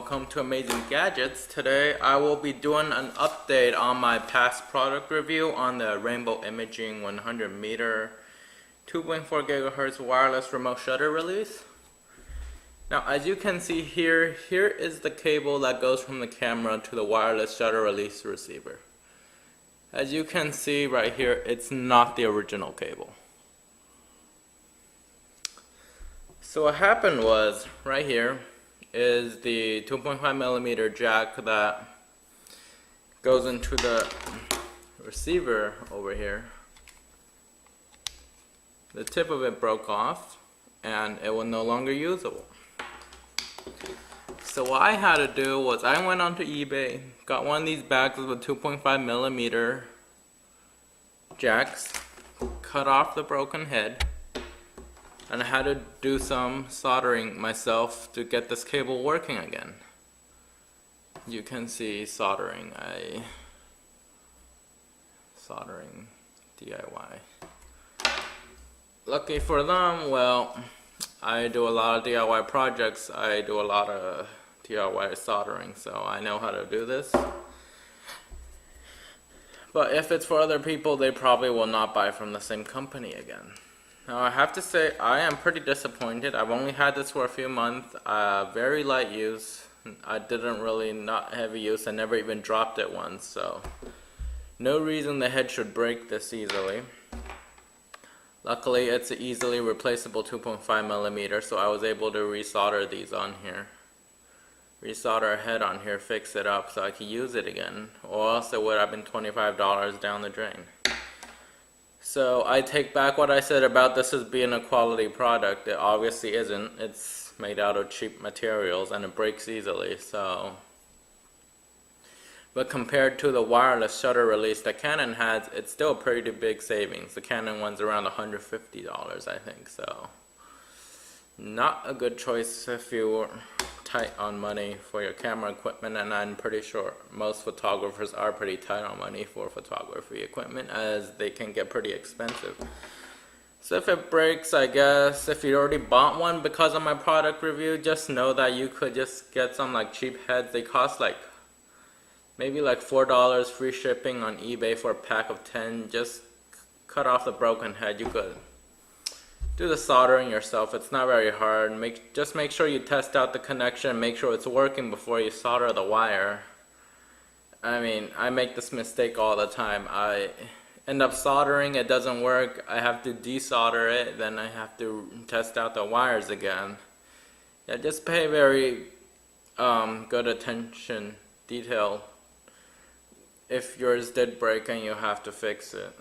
welcome to Amazing Gadgets. Today I will be doing an update on my past product review on the RainbowImaging 100 meter 2.4 GHz wireless remote shutter release. Now as you can see here is the cable that goes from the camera to the wireless shutter release receiver. As you can see right here, it's not the original cable. So what happened was, right here is the 2.5mm jack that goes into the receiver over here. The tip of it broke off and it was no longer usable. So what I had to do was I went onto eBay, got one of these bags with 2.5mm jacks, cut off the broken head, and I had to do some soldering myself to get this cable working again. You can see soldering DIY. Lucky for them, well, I do a lot of DIY projects. I do a lot of DIY soldering, so I know how to do this. But if it's for other people, they probably will not buy from the same company again. Now I have to say I am pretty disappointed. I've only had this for a few months, very light use. I didn't really not heavy use. I never even dropped it once, so no reason the head should break this easily. Luckily it's an easily replaceable 2.5mm, so I was able to resolder these on here. Resolder a head on here, fix it up so I could use it again, or else it would have been $25 down the drain. So I take back what I said about this as being a quality product. It obviously isn't. It's made out of cheap materials and it breaks easily. But compared to the wireless shutter release that Canon has, it's still a pretty big savings. The Canon one's around $150, I think. So not a good choice if you're tight on money for your camera equipment, and I'm pretty sure most photographers are pretty tight on money for photography equipment, as they can get pretty expensive. So if it breaks, I guess if you already bought one because of my product review, just know that you could just get some like cheap heads. They cost like maybe like $4 free shipping on eBay for a pack of 10. Just cut off the broken head. You could do the soldering yourself. It's not very hard. Just make sure you test out the connection, make sure it's working before you solder the wire. I mean, I make this mistake all the time. I end up soldering, it doesn't work, I have to desolder it, then I have to test out the wires again. Yeah, just pay very good attention, detail, if yours did break and you have to fix it.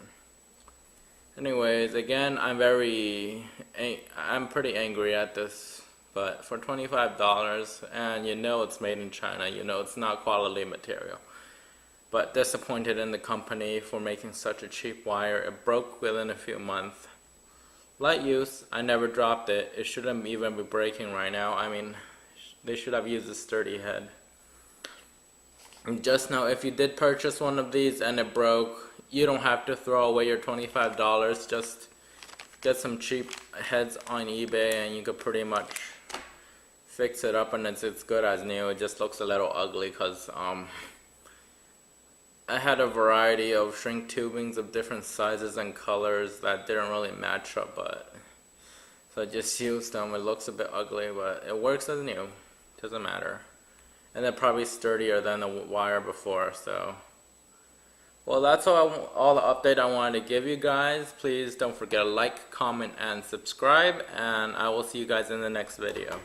Anyways, again, I'm pretty angry at this, but for $25, and you know it's made in China, you know it's not quality material, but disappointed in the company for making such a cheap wire. It broke within a few months. Light use, I never dropped it. It shouldn't even be breaking right now. I mean, they should have used a sturdy head. And just know, if you did purchase one of these and it broke, you don't have to throw away your $25. Just get some cheap heads on eBay and you could pretty much fix it up and it's good as new. It just looks a little ugly because I had a variety of shrink tubings of different sizes and colors that didn't really match up, but so I just used them. It looks a bit ugly, but it works as new. Doesn't matter. And they're probably sturdier than the wire before, so. Well, that's all the update I wanted to give you guys. Please don't forget to like, comment, and subscribe, and I will see you guys in the next video.